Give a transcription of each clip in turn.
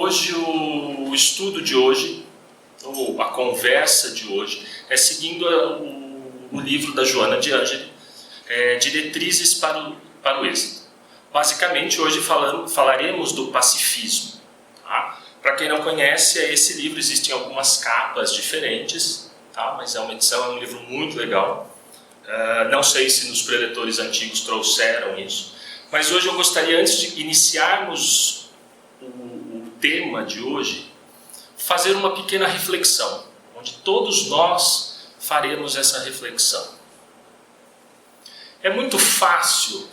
Hoje, o estudo de hoje, ou a conversa de hoje, é seguindo o livro da Joana de Ângeli, Diretrizes para o Êxito. Basicamente, hoje falaremos do pacifismo. Tá? Para quem não conhece, esse livro existem algumas capas diferentes, tá? Mas é um livro muito legal. Não sei se nos preletores antigos trouxeram isso, mas hoje eu gostaria, antes de iniciarmos o tema de hoje, fazer uma pequena reflexão, onde todos nós faremos essa reflexão. É muito fácil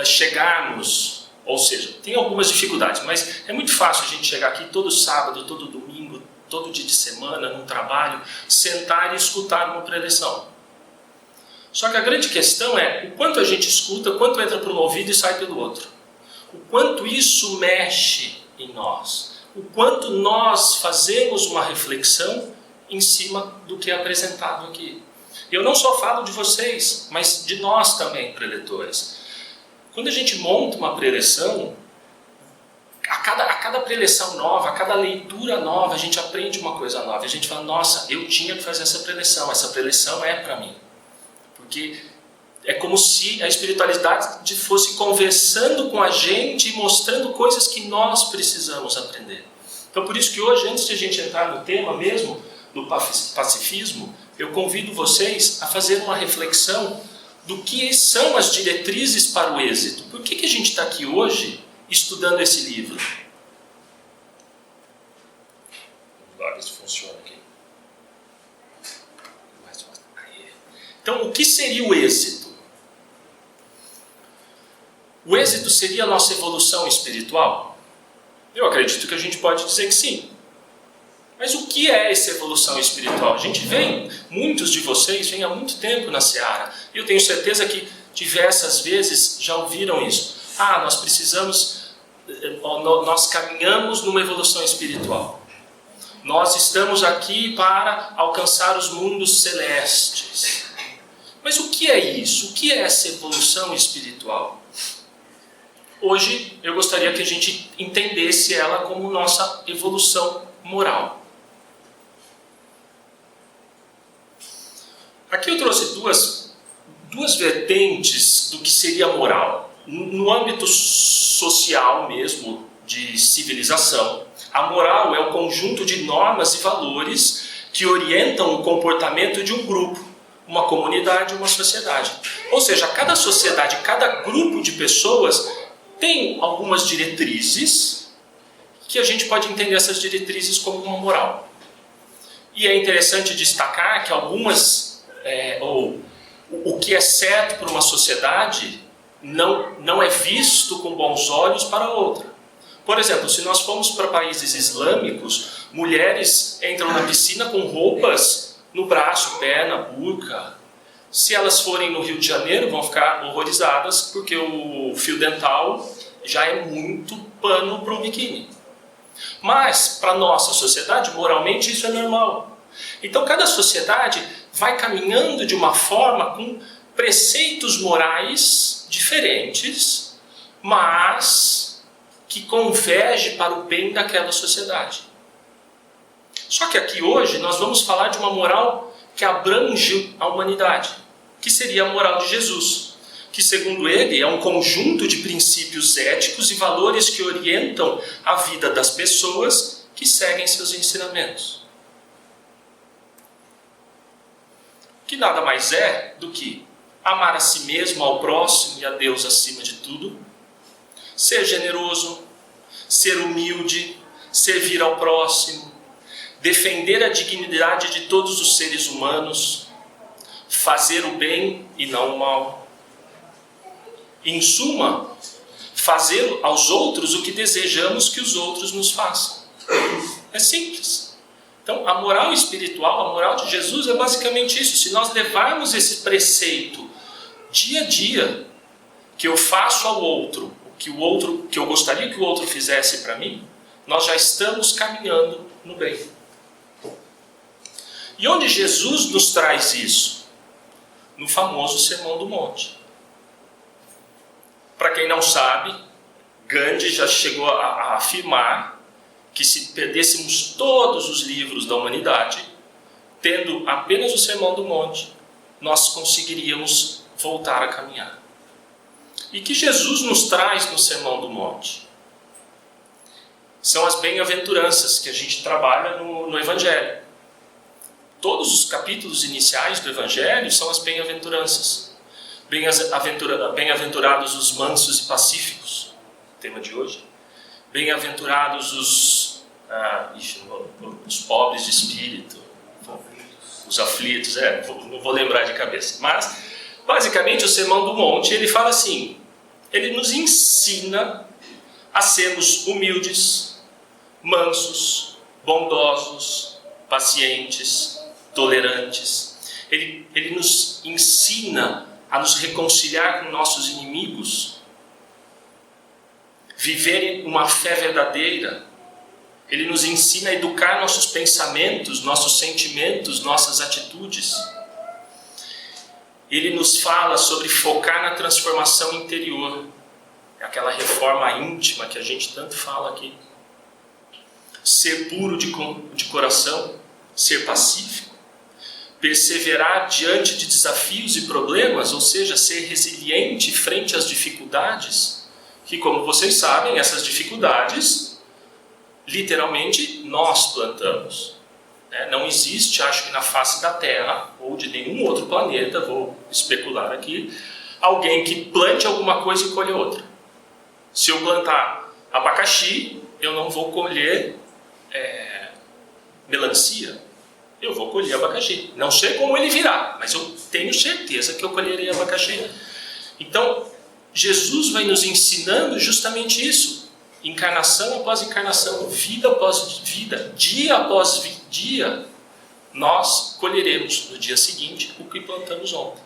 chegarmos, ou seja, tem algumas dificuldades, mas é muito fácil a gente chegar aqui todo sábado, todo domingo, todo dia de semana, num trabalho, sentar e escutar uma preleção. Só que a grande questão é o quanto a gente escuta, o quanto entra por um ouvido e sai pelo outro. O quanto isso mexe em nós. O quanto nós fazemos uma reflexão em cima do que é apresentado aqui. Eu não só falo de vocês, mas de nós também, preletores. Quando a gente monta uma preleção, a cada preleção nova, a cada leitura nova, a gente aprende uma coisa nova. A gente fala, nossa, eu tinha que fazer essa preleção é para mim. Porque é como se a espiritualidade fosse conversando com a gente e mostrando coisas que nós precisamos aprender. Então, por isso que hoje, antes de a gente entrar no tema mesmo, do pacifismo, eu convido vocês a fazer uma reflexão do que são as diretrizes para o êxito. Por que a gente está aqui hoje estudando esse livro? Vamos ver se funciona aqui. Então, o que seria o êxito? O êxito seria a nossa evolução espiritual? Eu acredito que a gente pode dizer que sim. Mas o que é essa evolução espiritual? A gente muitos de vocês vêm há muito tempo na Seara. E eu tenho certeza que diversas vezes já ouviram isso. Nós caminhamos numa evolução espiritual. Nós estamos aqui para alcançar os mundos celestes. Mas o que é isso? O que é essa evolução espiritual? Hoje eu gostaria que a gente entendesse ela como nossa evolução moral. Aqui eu trouxe duas vertentes do que seria moral. No âmbito social mesmo, de civilização, a moral é o conjunto de normas e valores que orientam o comportamento de um grupo, uma comunidade, uma sociedade. Ou seja, cada sociedade, cada grupo de pessoas tem algumas diretrizes que a gente pode entender essas diretrizes como uma moral. E é interessante destacar que o que é certo para uma sociedade não é visto com bons olhos para outra. Por exemplo, se nós formos para países islâmicos, mulheres entram na piscina com roupas no braço, perna, burca. Se elas forem no Rio de Janeiro, vão ficar horrorizadas, porque o fio dental já é muito pano para um biquíni. Mas, para a nossa sociedade, moralmente, isso é normal. Então, cada sociedade vai caminhando de uma forma com preceitos morais diferentes, mas que converge para o bem daquela sociedade. Só que aqui hoje nós vamos falar de uma moral que abrange a humanidade, que seria a moral de Jesus, que segundo ele é um conjunto de princípios éticos e valores que orientam a vida das pessoas que seguem seus ensinamentos. Que nada mais é do que amar a si mesmo, ao próximo e a Deus acima de tudo, ser generoso, ser humilde, servir ao próximo, defender a dignidade de todos os seres humanos, fazer o bem e não o mal. Em suma, fazer aos outros o que desejamos que os outros nos façam. É simples. Então, a moral espiritual, a moral de Jesus é basicamente isso. Se nós levarmos esse preceito dia a dia, que eu faço ao outro, que eu gostaria que o outro fizesse para mim, nós já estamos caminhando no bem. E onde Jesus nos traz isso? No famoso Sermão do Monte. Para quem não sabe, Gandhi já chegou a afirmar que se perdêssemos todos os livros da humanidade, tendo apenas o Sermão do Monte, nós conseguiríamos voltar a caminhar. E que Jesus nos traz no Sermão do Monte? São as bem-aventuranças que a gente trabalha no Evangelho. Todos os capítulos iniciais do Evangelho são as bem-aventuranças. Bem-aventurados os mansos e pacíficos, tema de hoje. Bem-aventurados os pobres de espírito, os aflitos, não vou lembrar de cabeça. Mas, basicamente, o Sermão do Monte, ele fala assim, ele nos ensina a sermos humildes, mansos, bondosos, pacientes, tolerantes. Ele nos ensina a nos reconciliar com nossos inimigos, viver uma fé verdadeira. Ele nos ensina a educar nossos pensamentos, nossos sentimentos, nossas atitudes. Ele nos fala sobre focar na transformação interior, aquela reforma íntima que a gente tanto fala aqui. Ser puro de coração, ser pacífico, perseverar diante de desafios e problemas, ou seja, ser resiliente frente às dificuldades, que, como vocês sabem, essas dificuldades, literalmente, nós plantamos. Não existe, acho que na face da Terra, ou de nenhum outro planeta, vou especular aqui, alguém que plante alguma coisa e colhe outra. Se eu plantar abacaxi, eu não vou colher melancia, eu vou colher abacaxi. Não sei como ele virá, mas eu tenho certeza que eu colherei abacaxi. Então, Jesus vai nos ensinando justamente isso. Encarnação após encarnação, vida após vida, dia após dia, nós colheremos no dia seguinte o que plantamos ontem.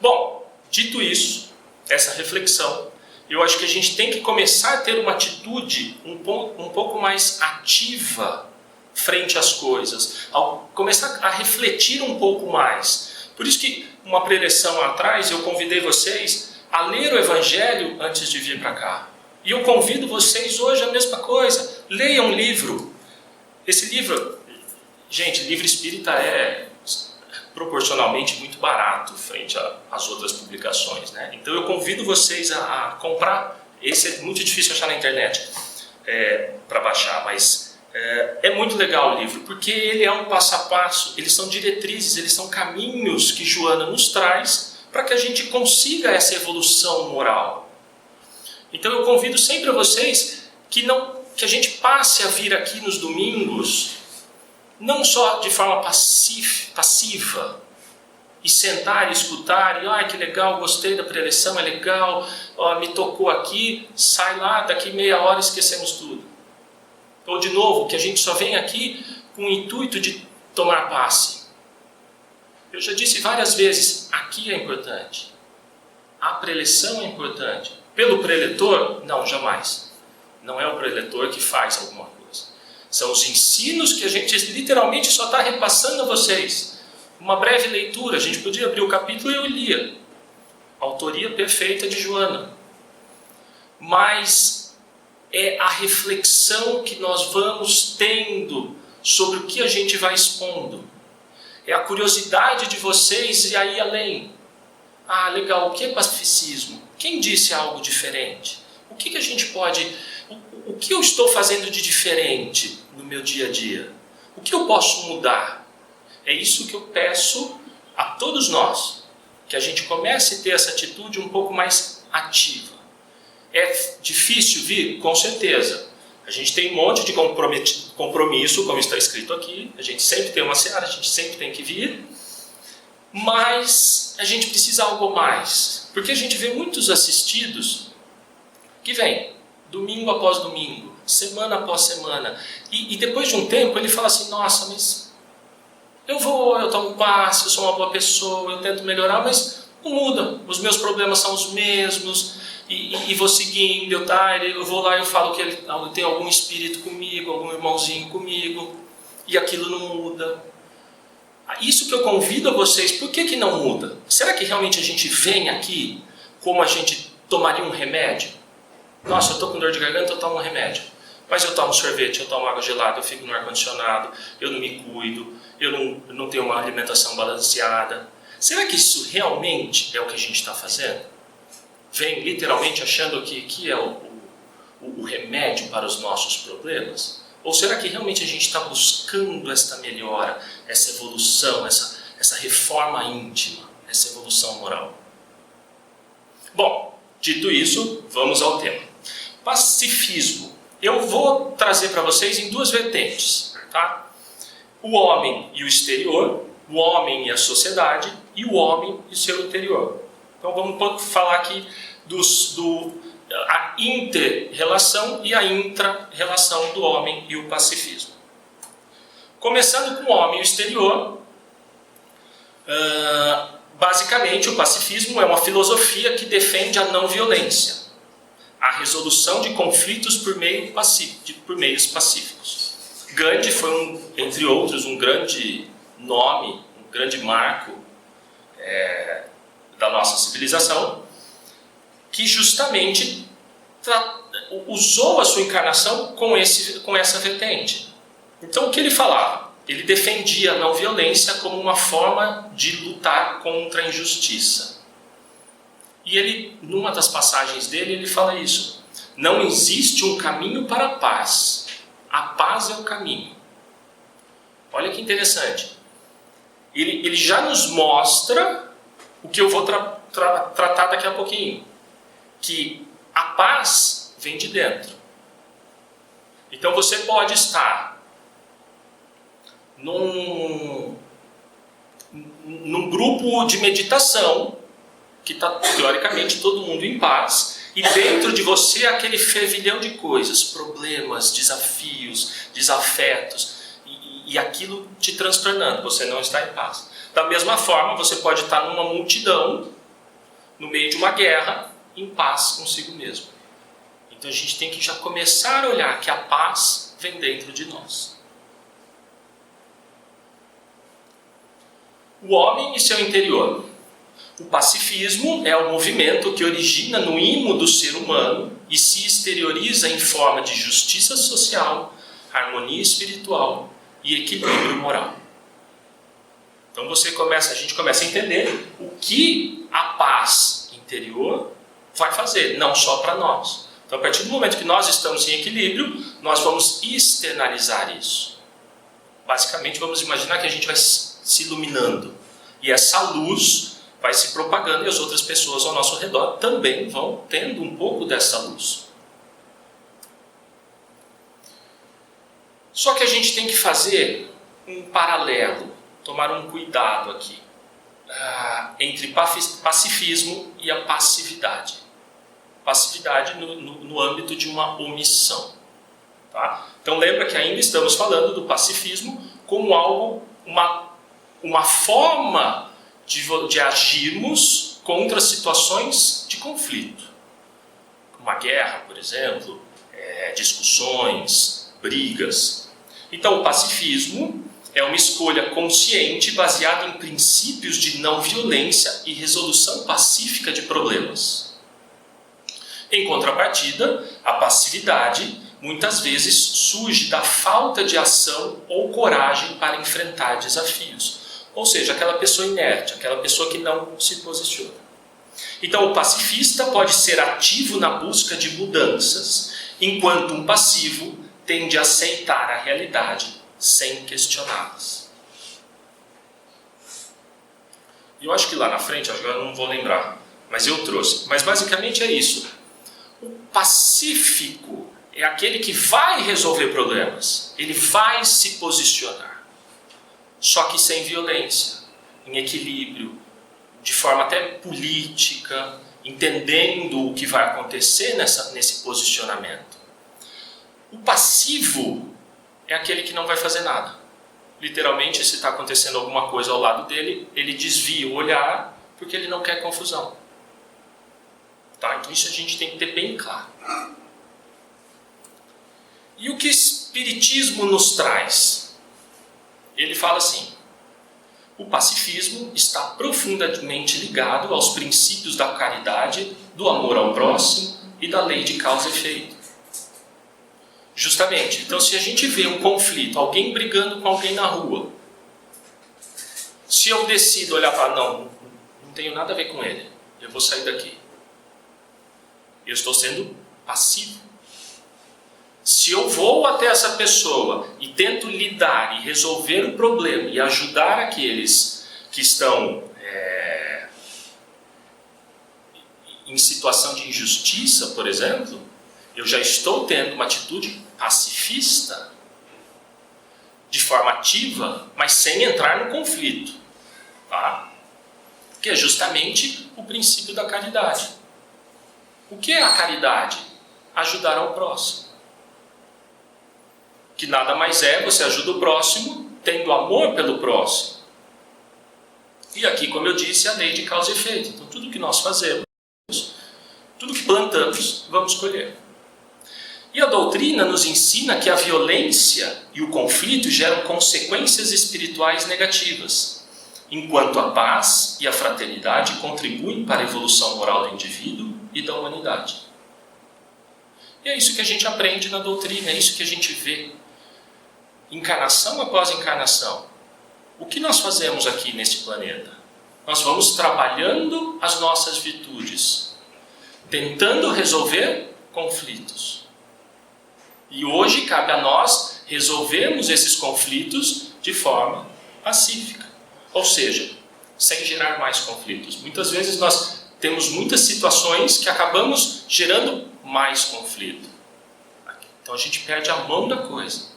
Bom, dito isso, essa reflexão, eu acho que a gente tem que começar a ter uma atitude um pouco mais ativa frente às coisas, ao começar a refletir um pouco mais. Por isso que uma preleção atrás eu convidei vocês a ler o Evangelho antes de vir para cá. E eu convido vocês hoje a mesma coisa. Leiam um livro. Esse livro, gente, livro espírita é proporcionalmente muito barato frente às outras publicações, né? Então eu convido vocês a comprar. Esse é muito difícil achar na internet para baixar, mas é muito legal o livro, porque ele é um passo a passo, eles são diretrizes, eles são caminhos que Joana nos traz para que a gente consiga essa evolução moral. Então eu convido sempre a vocês que a gente passe a vir aqui nos domingos, não só de forma passiva, e sentar e escutar, e que legal, gostei da preleção, é legal, me tocou aqui, sai lá, daqui meia hora esquecemos tudo. Ou de novo, que a gente só vem aqui com o intuito de tomar passe. Eu já disse várias vezes, aqui é importante. A preleção é importante. Pelo preletor? Não, jamais. Não é o preletor que faz alguma coisa. São os ensinos que a gente literalmente só está repassando a vocês. Uma breve leitura, a gente podia abrir o capítulo e eu lia. Autoria perfeita de Joana. Mas é a reflexão que nós vamos tendo sobre o que a gente vai expondo. É a curiosidade de vocês e aí além. Legal, o que é pacificismo? Quem disse algo diferente? O que a gente pode... O que eu estou fazendo de diferente no meu dia a dia? O que eu posso mudar? É isso que eu peço a todos nós. Que a gente comece a ter essa atitude um pouco mais ativa. É difícil vir? Com certeza. A gente tem um monte de compromisso, como está escrito aqui. A gente sempre tem uma seara, a gente sempre tem que vir. Mas a gente precisa algo mais. Porque a gente vê muitos assistidos que vêm domingo após domingo, semana após semana. E depois de um tempo ele fala assim, nossa, mas eu tomo passe, eu sou uma boa pessoa, eu tento melhorar, mas não muda. Os meus problemas são os mesmos. E vou seguindo, eu vou lá e eu falo que ele tem algum espírito comigo, algum irmãozinho comigo, e aquilo não muda. Isso que eu convido a vocês, por que não muda? Será que realmente a gente vem aqui como a gente tomaria um remédio? Nossa, eu estou com dor de garganta, eu tomo um remédio. Mas eu tomo sorvete, eu tomo água gelada, eu fico no ar-condicionado, eu não me cuido, eu não tenho uma alimentação balanceada. Será que isso realmente é o que a gente está fazendo? Vem literalmente achando que é o remédio para os nossos problemas? Ou será que realmente a gente está buscando esta melhora, essa evolução, essa reforma íntima, essa evolução moral? Bom, dito isso, vamos ao tema. Pacifismo. Eu vou trazer para vocês em duas vertentes, tá? O homem e o exterior, o homem e a sociedade, e o homem e o seu interior. Então vamos falar aqui a inter-relação e a intra-relação do homem e o pacifismo. Começando com o homem e o exterior, basicamente o pacifismo é uma filosofia que defende a não violência, a resolução de conflitos por meios pacíficos. Gandhi foi, entre outros, um grande nome, um grande marco da nossa civilização, que justamente usou a sua encarnação com essa vertente. Então, o que ele falava? Ele defendia a não violência como uma forma de lutar contra a injustiça. E ele, numa das passagens dele, ele fala isso. Não existe um caminho para a paz. A paz é o caminho. Olha que interessante. Ele já nos mostra o que eu vou tratar daqui a pouquinho. Que a paz vem de dentro. Então você pode estar num grupo de meditação que está teoricamente todo mundo em paz, e dentro de você aquele fervilhão de coisas, problemas, desafios, desafetos, e aquilo te transtornando, você não está em paz. Da mesma forma, você pode estar numa multidão, no meio de uma guerra, em paz consigo mesmo. Então a gente tem que já começar a olhar que a paz vem dentro de nós. O homem e seu interior. O pacifismo é o movimento que origina no ímã do ser humano e se exterioriza em forma de justiça social, harmonia espiritual e equilíbrio moral. Então a gente começa a entender o que a paz interior vai fazer, não só para nós. Então, a partir do momento que nós estamos em equilíbrio, nós vamos externalizar isso. Basicamente, vamos imaginar que a gente vai se iluminando. E essa luz vai se propagando e as outras pessoas ao nosso redor também vão tendo um pouco dessa luz. Só que a gente tem que fazer um paralelo, tomar um cuidado aqui, entre pacifismo e a passividade. Passividade no âmbito de uma omissão. Tá? Então lembra que ainda estamos falando do pacifismo como algo, uma forma de agirmos contra situações de conflito. Uma guerra, por exemplo, discussões, brigas. Então o pacifismo é uma escolha consciente baseada em princípios de não violência e resolução pacífica de problemas. Em contrapartida, a passividade muitas vezes surge da falta de ação ou coragem para enfrentar desafios. Ou seja, aquela pessoa inerte, aquela pessoa que não se posiciona. Então, o pacifista pode ser ativo na busca de mudanças, enquanto um passivo tende a aceitar a realidade sem questioná-las. Eu acho que lá na frente, agora eu não vou lembrar, mas eu trouxe. Mas basicamente é isso. O pacífico é aquele que vai resolver problemas, ele vai se posicionar, só que sem violência, em equilíbrio, de forma até política, entendendo o que vai acontecer nesse posicionamento. O passivo é aquele que não vai fazer nada. Literalmente, se está acontecendo alguma coisa ao lado dele, ele desvia o olhar porque ele não quer confusão. Tá? Então isso a gente tem que ter bem claro. E o que o Espiritismo nos traz? Ele fala assim: o pacifismo está profundamente ligado aos princípios da caridade, do amor ao próximo, e da lei de causa e efeito. Justamente, então se a gente vê um conflito, alguém brigando com alguém na rua, se eu decido olhar para não tenho nada a ver com ele, eu vou sair daqui. Eu estou sendo passivo. Se eu vou até essa pessoa e tento lidar e resolver o problema e ajudar aqueles que estão em situação de injustiça, por exemplo, eu já estou tendo uma atitude pacifista, de forma ativa, mas sem entrar no conflito. Tá? Que é justamente o princípio da caridade. O que é a caridade? Ajudar ao próximo. Que nada mais é, você ajuda o próximo tendo amor pelo próximo. E aqui, como eu disse, a lei de causa e efeito. Então, tudo que nós fazemos, tudo que plantamos, vamos colher. E a doutrina nos ensina que a violência e o conflito geram consequências espirituais negativas, enquanto a paz e a fraternidade contribuem para a evolução moral do indivíduo e da humanidade. E é isso que a gente aprende na doutrina, é isso que a gente vê. Encarnação após encarnação. O que nós fazemos aqui neste planeta? Nós vamos trabalhando as nossas virtudes, tentando resolver conflitos. E hoje cabe a nós resolvermos esses conflitos de forma pacífica. Ou seja, sem gerar mais conflitos. Muitas vezes nós temos muitas situações que acabamos gerando mais conflito. Então a gente perde a mão da coisa.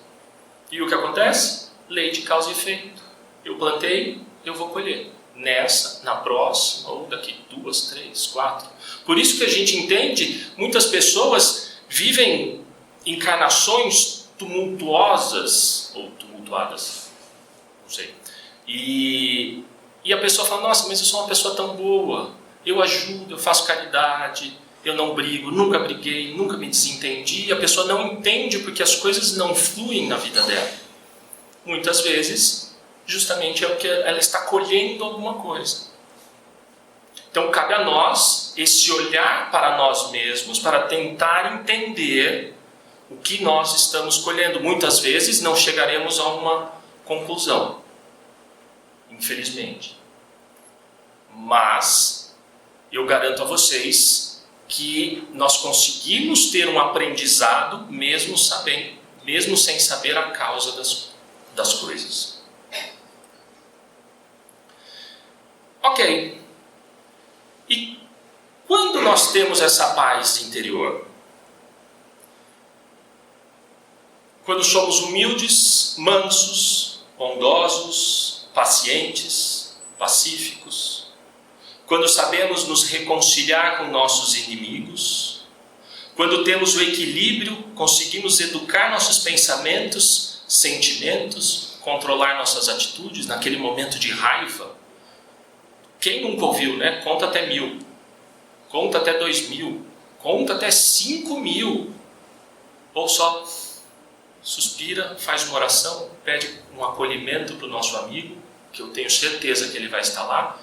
E o que acontece? Lei de causa e efeito. Eu plantei, eu vou colher. Nessa, na próxima, ou daqui 2, 3, 4. Por isso que a gente entende, muitas pessoas vivem encarnações tumultuosas, ou tumultuadas, não sei. E a pessoa fala, nossa, mas eu sou uma pessoa tão boa, eu ajudo, eu faço caridade, eu não brigo, nunca briguei, nunca me desentendi, e a pessoa não entende porque as coisas não fluem na vida dela. Muitas vezes, justamente é porque ela está colhendo alguma coisa. Então cabe a nós esse olhar para nós mesmos, para tentar entender o que nós estamos colhendo. Muitas vezes não chegaremos a uma conclusão, infelizmente. Mas eu garanto a vocês que nós conseguimos ter um aprendizado mesmo sem saber a causa das coisas. Ok. E quando nós temos essa paz interior? Quando somos humildes, mansos, bondosos, pacientes, pacíficos. Quando sabemos nos reconciliar com nossos inimigos. Quando temos o equilíbrio, conseguimos educar nossos pensamentos, sentimentos, controlar nossas atitudes naquele momento de raiva. Quem nunca ouviu, né? Conta até 1000, conta até 2000, conta até 5000. Ou só suspira, faz uma oração, pede um acolhimento para o nosso amigo, que eu tenho certeza que ele vai estar lá,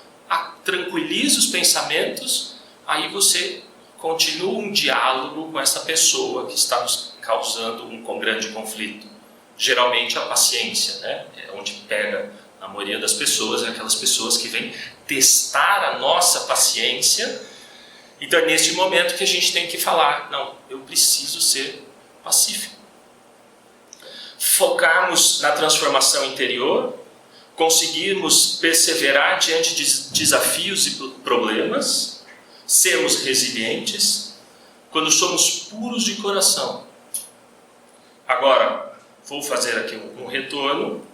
tranquiliza os pensamentos, aí você continua um diálogo com essa pessoa que está nos causando um grande conflito. Geralmente a paciência, né? É onde pega a maioria das pessoas, é aquelas pessoas que vêm testar a nossa paciência. Então é neste momento que a gente tem que falar, não, eu preciso ser pacífico. Focarmos na transformação interior, conseguirmos perseverar diante de desafios e problemas, sermos resilientes, quando somos puros de coração. Agora, vou fazer aqui um retorno.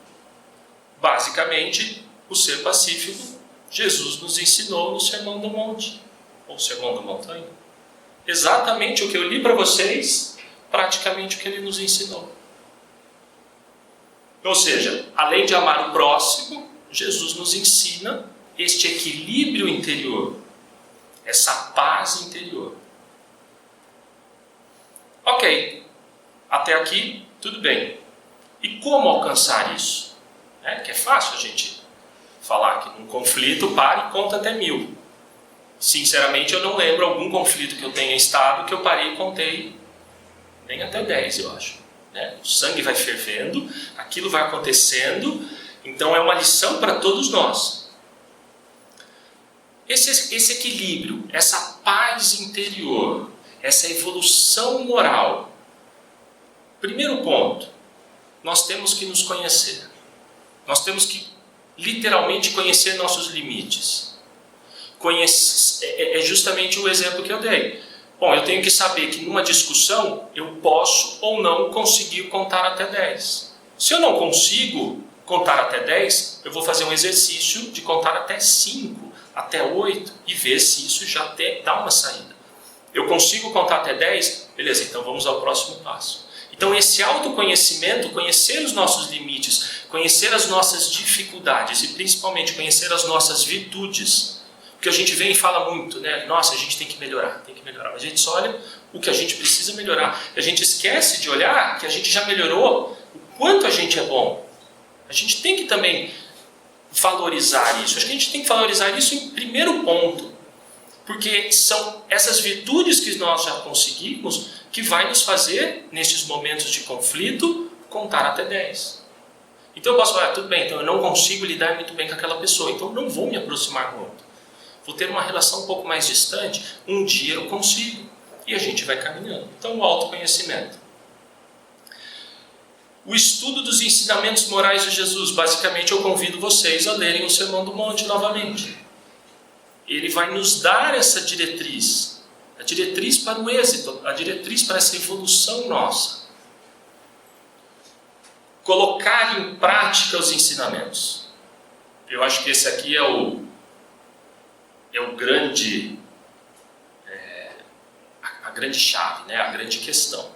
Basicamente, o ser pacífico, Jesus nos ensinou no Sermão do Monte, ou Sermão da Montanha. Exatamente o que eu li para vocês, praticamente o que ele nos ensinou. Ou seja, além de amar o próximo, Jesus nos ensina este equilíbrio interior, essa paz interior. Ok, até aqui tudo bem. E como alcançar isso? Que é fácil a gente falar que num conflito, pare e conta até 1000. Sinceramente, eu não lembro algum conflito que eu tenha estado que eu parei e contei nem até 10, eu acho. Né? O sangue vai fervendo, aquilo vai acontecendo, então é uma lição para todos nós. Esse equilíbrio, essa paz interior, essa evolução moral. Primeiro ponto, nós temos que nos conhecer. Nós temos que literalmente conhecer nossos limites. É justamente o exemplo que eu dei. Bom, eu tenho que saber que numa discussão eu posso ou não conseguir contar até 10. Se eu não consigo contar até 10, eu vou fazer um exercício de contar até 5, até 8 e ver se isso já dá uma saída. Eu consigo contar até 10? Beleza, então vamos ao próximo passo. Então esse autoconhecimento, conhecer os nossos limites, conhecer as nossas dificuldades e principalmente conhecer as nossas virtudes, porque a gente vem e fala muito, né? Nossa, a gente tem que melhorar. A gente só olha o que a gente precisa melhorar. A gente esquece de olhar que a gente já melhorou, o quanto a gente é bom. A gente tem que também valorizar isso. Acho que a gente tem que valorizar isso em primeiro ponto, porque são essas virtudes que nós já conseguimos que vai nos fazer, nesses momentos de conflito, contar até 10. Então eu posso falar, tudo bem, então eu não consigo lidar muito bem com aquela pessoa, então eu não vou me aproximar muito. Vou ter uma relação um pouco mais distante, um dia eu consigo. E a gente vai caminhando. Então o autoconhecimento. O estudo dos ensinamentos morais de Jesus. Basicamente eu convido vocês a lerem o Sermão do Monte novamente. Ele vai nos dar essa diretriz. A diretriz para o êxito, a diretriz para essa evolução nossa. Colocar em prática os ensinamentos. Eu acho que esse aqui é o grande, a grande chave, né? A grande questão.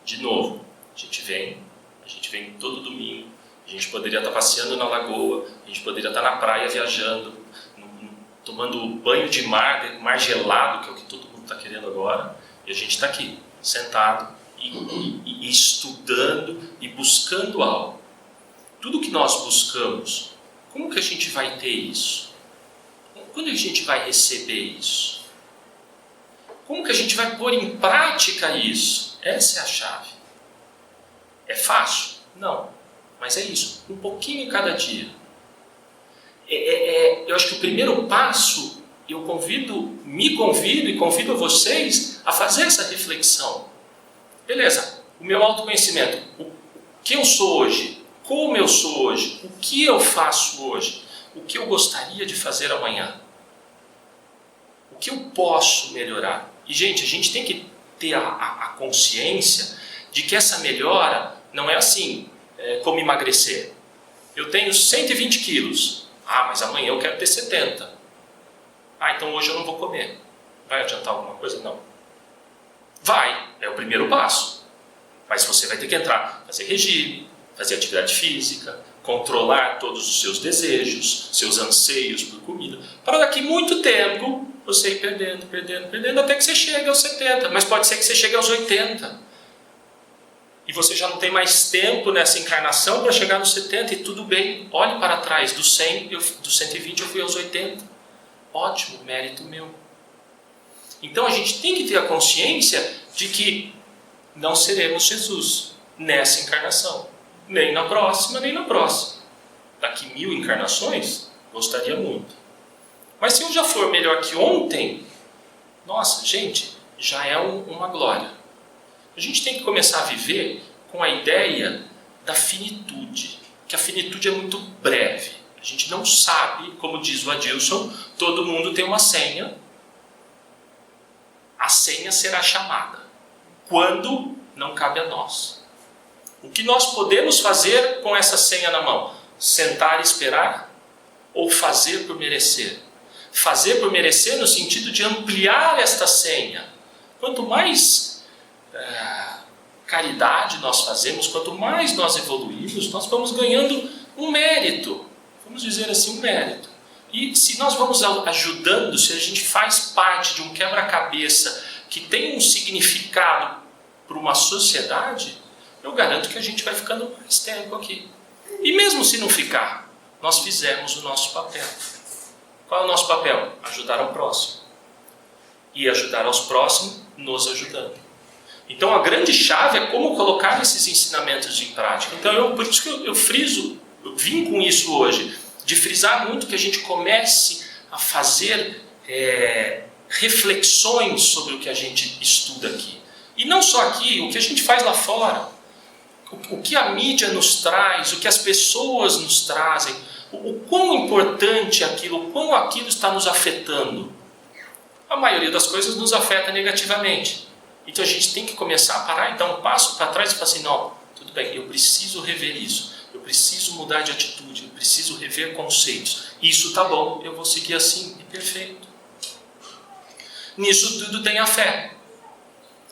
De novo, a gente vem todo domingo, a gente poderia estar passeando na lagoa, a gente poderia estar na praia viajando, tomando banho de mar gelado, que é o que todo mundo está querendo agora, e a gente está aqui, sentado, e estudando e buscando algo. Tudo que nós buscamos, como que a gente vai ter isso? Quando a gente vai receber isso? Como que a gente vai pôr em prática isso? Essa é a chave. É fácil? Não. Mas é isso. Um pouquinho em cada dia. Eu acho que o primeiro passo, me convido e convido vocês a fazer essa reflexão. Beleza, o meu autoconhecimento. O que eu sou hoje? Como eu sou hoje? O que eu faço hoje? O que eu gostaria de fazer amanhã? O que eu posso melhorar? E, gente, a gente tem que ter a consciência de que essa melhora não é assim, como emagrecer. Eu tenho 120 quilos. Ah, mas amanhã eu quero ter 70. Ah, então hoje eu não vou comer. Vai adiantar alguma coisa? Não. Vai, é o primeiro passo. Mas você vai ter que entrar, fazer regime, fazer atividade física, controlar todos os seus desejos, seus anseios por comida, para daqui muito tempo você ir perdendo, até que você chegue aos 70, mas pode ser que você chegue aos 80, e você já não tem mais tempo nessa encarnação para chegar nos 70, e tudo bem, olhe para trás, do 100, do 120 eu fui aos 80, ótimo, mérito meu. Então a gente tem que ter a consciência de que não seremos Jesus nessa encarnação, nem na próxima. Daqui 1000 encarnações, gostaria muito. Mas se eu já for melhor que ontem, nossa, gente, já é uma glória. A gente tem que começar a viver com a ideia da finitude, que a finitude é muito breve. A gente não sabe, como diz o Adilson, todo mundo tem uma senha. A senha será chamada. Quando não cabe a nós. O que nós podemos fazer com essa senha na mão? Sentar e esperar? Ou fazer por merecer? Fazer por merecer no sentido de ampliar esta senha. Quanto mais caridade nós fazemos, quanto mais nós evoluímos, nós vamos ganhando um mérito. Vamos dizer assim, um mérito. E se nós vamos ajudando, se a gente faz parte de um quebra-cabeça que tem um significado para uma sociedade, eu garanto que a gente vai ficando mais tempo aqui. E mesmo se não ficar, nós fizemos o nosso papel. Qual é o nosso papel? Ajudar ao próximo. e ajudar aos próximos, nos ajudando. Então a grande chave é como colocar esses ensinamentos em prática. Então por isso que eu friso, eu vim com isso hoje, de frisar muito que a gente comece a fazer reflexões sobre o que a gente estuda aqui. E não só aqui, o que a gente faz lá fora. O que a mídia nos traz, o que as pessoas nos trazem, o quão importante é aquilo, o quão aquilo está nos afetando. A maioria das coisas nos afeta negativamente. Então a gente tem que começar a parar e dar um passo para trás e falar assim, não, tudo bem, eu preciso rever isso, eu preciso mudar de atitude, eu preciso rever conceitos. Isso tá bom, eu vou seguir assim, e perfeito. Nisso tudo tem a fé.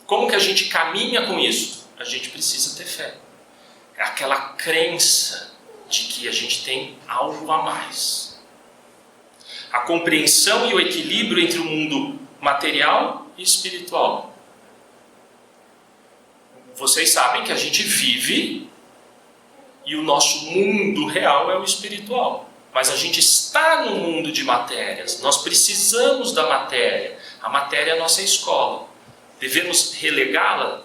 Como que a gente caminha com isso? A gente precisa ter fé. É aquela crença de que a gente tem algo a mais. A compreensão e o equilíbrio entre o mundo material e espiritual. Vocês sabem que a gente vive e o nosso mundo real é o espiritual. Mas a gente está no mundo de matérias. Nós precisamos da matéria. A matéria é a nossa escola. Devemos renegá-la?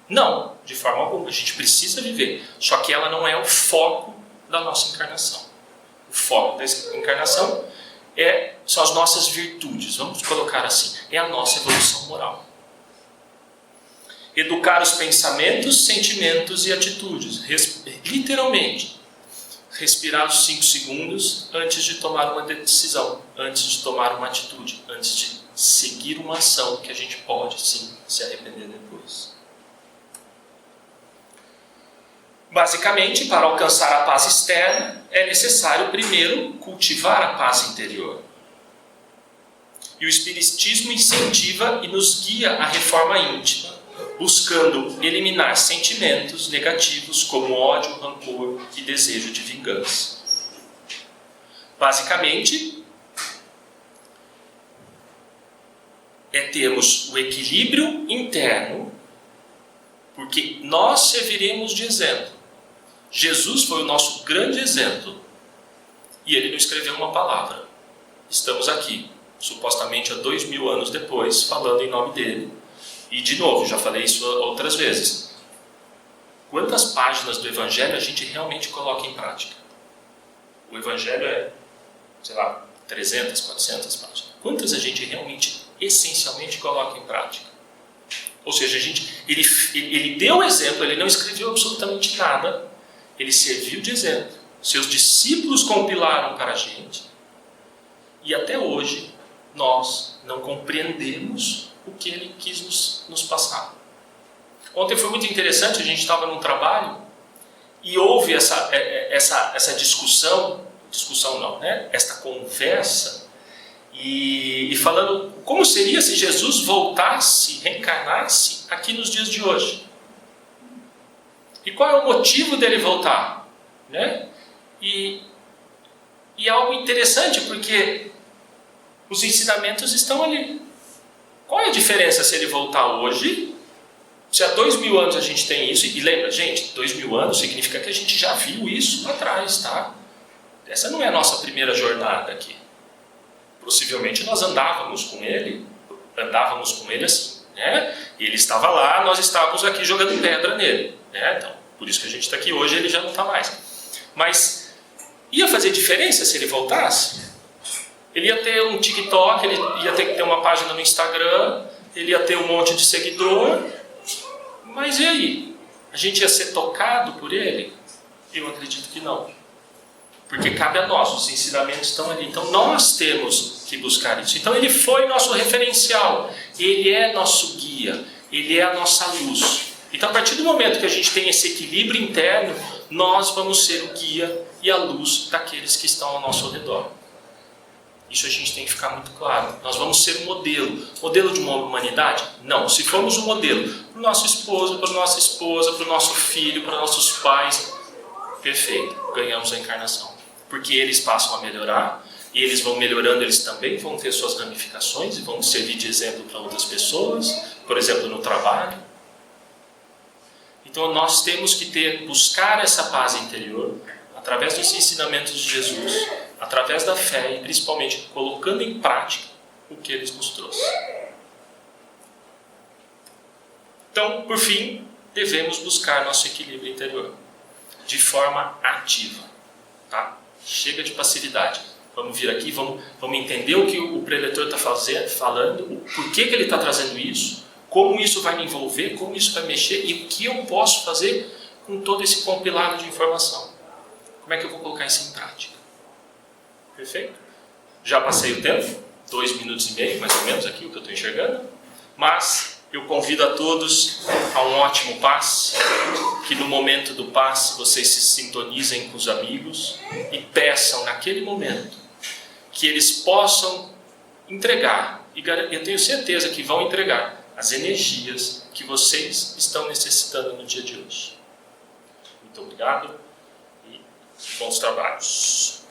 Não, de forma alguma. A gente precisa viver. Só que ela não é o foco da nossa encarnação. O foco dessa encarnação são as nossas virtudes. Vamos colocar assim. É a nossa evolução moral. Educar os pensamentos, sentimentos e atitudes. Literalmente. Respirar os 5 segundos antes de tomar uma decisão, antes de tomar uma atitude, antes de seguir uma ação que a gente pode sim se arrepender depois. Basicamente, para alcançar a paz externa, é necessário primeiro cultivar a paz interior. E o Espiritismo incentiva e nos guia à reforma íntima, buscando eliminar sentimentos negativos como ódio, rancor e desejo de vingança. Basicamente, termos o equilíbrio interno, porque nós serviremos de exemplo. Jesus foi o nosso grande exemplo e ele não escreveu uma palavra. Estamos aqui, supostamente há 2000 anos depois, falando em nome dele. E de novo, já falei isso outras vezes. Quantas páginas do Evangelho a gente realmente coloca em prática? O Evangelho é, 300, 400 páginas. Quantas a gente realmente, essencialmente, coloca em prática? Ou seja, ele deu exemplo, ele não escreveu absolutamente nada, ele serviu de exemplo. Seus discípulos compilaram para a gente. E até hoje, nós não compreendemos o que ele quis nos passar. Ontem foi muito interessante, a gente estava num trabalho e houve essa discussão não, né? Esta conversa e falando como seria se Jesus voltasse, reencarnasse aqui nos dias de hoje. E qual é o motivo dele voltar? Né? E é algo interessante porque os ensinamentos estão ali. Qual é a diferença se ele voltar hoje? Se há 2000 anos a gente tem isso, e lembra, gente, 2000 anos significa que a gente já viu isso lá atrás, tá? Essa não é a nossa primeira jornada aqui. Possivelmente nós andávamos com ele assim, né? E ele estava lá, nós estávamos aqui jogando pedra nele, né? Então, por isso que a gente está aqui hoje, ele já não está mais. Mas ia fazer diferença se ele voltasse? Ele ia ter um TikTok, ele ia ter que ter uma página no Instagram, ele ia ter um monte de seguidor, mas e aí? A gente ia ser tocado por ele? Eu acredito que não. Porque cabe a nós, os ensinamentos estão ali. Então nós temos que buscar isso. Então ele foi nosso referencial, ele é nosso guia, ele é a nossa luz. Então a partir do momento que a gente tem esse equilíbrio interno, nós vamos ser o guia e a luz daqueles que estão ao nosso redor. Isso a gente tem que ficar muito claro. Nós vamos ser um modelo. Modelo de uma humanidade? Não. Se formos um modelo para o nosso esposo, para a nossa esposa, para o nosso filho, para nossos pais, perfeito. Ganhamos a encarnação. Porque eles passam a melhorar, e eles vão melhorando, eles também vão ter suas ramificações e vão servir de exemplo para outras pessoas, por exemplo, no trabalho. Então nós temos que buscar essa paz interior, através dos ensinamentos de Jesus, através da fé e principalmente colocando em prática o que Ele nos trouxe. Então, por fim, devemos buscar nosso equilíbrio interior de forma ativa. Tá? Chega de passividade. Vamos vir aqui, vamos entender o que o preletor está falando, por que ele está trazendo isso, como isso vai me envolver, como isso vai mexer e o que eu posso fazer com todo esse compilado de informação. Como é que eu vou colocar isso em prática? Perfeito? Já passei o tempo, 2 minutos e meio, mais ou menos, aqui, o que eu estou enxergando. Mas eu convido a todos a um ótimo passe, que no momento do passe vocês se sintonizem com os amigos e peçam naquele momento que eles possam entregar, e eu tenho certeza que vão entregar, as energias que vocês estão necessitando no dia de hoje. Muito obrigado e bons trabalhos.